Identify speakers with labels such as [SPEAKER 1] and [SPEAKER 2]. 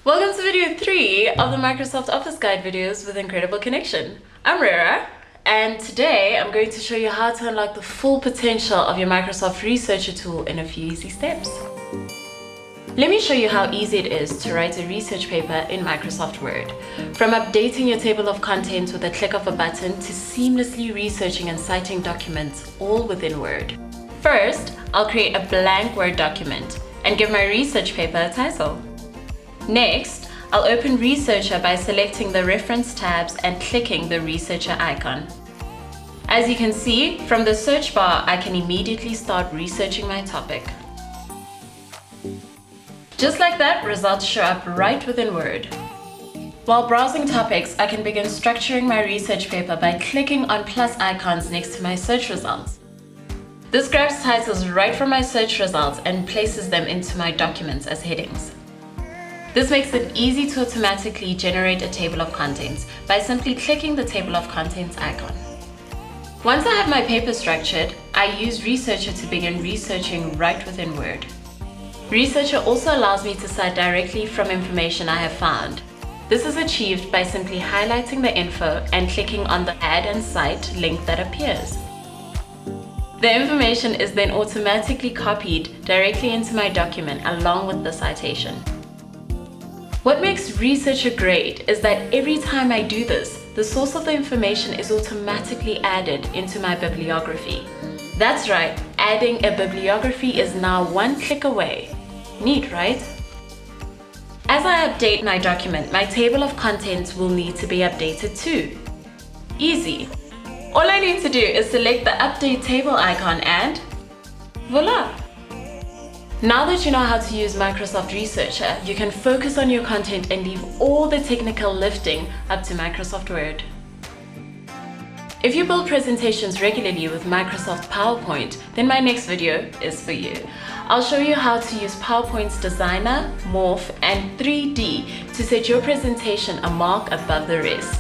[SPEAKER 1] Welcome to video 3 of the Microsoft Office Guide videos with Incredible Connection. I'm Rera, and today I'm going to show you how to unlock the full potential of your Microsoft Researcher tool in a few easy steps. Let me show you how easy it is to write a research paper in Microsoft Word. From updating your table of contents with a click of a button to seamlessly researching and citing documents all within Word. First, I'll create a blank Word document and give my research paper a title. Next, I'll open Researcher by selecting the reference tabs and clicking the Researcher icon. As you can see, from the search bar, I can immediately start researching my topic. Just like that, results show up right within Word. While browsing topics, I can begin structuring my research paper by clicking on plus icons next to my search results. This grabs titles right from my search results and places them into my documents as headings. This makes it easy to automatically generate a table of contents by simply clicking the table of contents icon. Once I have my paper structured, I use Researcher to begin researching right within Word. Researcher also allows me to cite directly from information I have found. This is achieved by simply highlighting the info and clicking on the Add and Cite link that appears. The information is then automatically copied directly into my document along with the citation. What makes Researcher great is that every time I do this, the source of the information is automatically added into my bibliography. That's right, adding a bibliography is now one click away. Neat, right? As I update my document, my table of contents will need to be updated too. Easy. All I need to do is select the Update Table icon and voila! Now that you know how to use Microsoft Researcher, you can focus on your content and leave all the technical lifting up to Microsoft Word. If you build presentations regularly with Microsoft PowerPoint, then my next video is for you. I'll show you how to use PowerPoint's Designer, MORPH, and 3D to set your presentation a mark above the rest.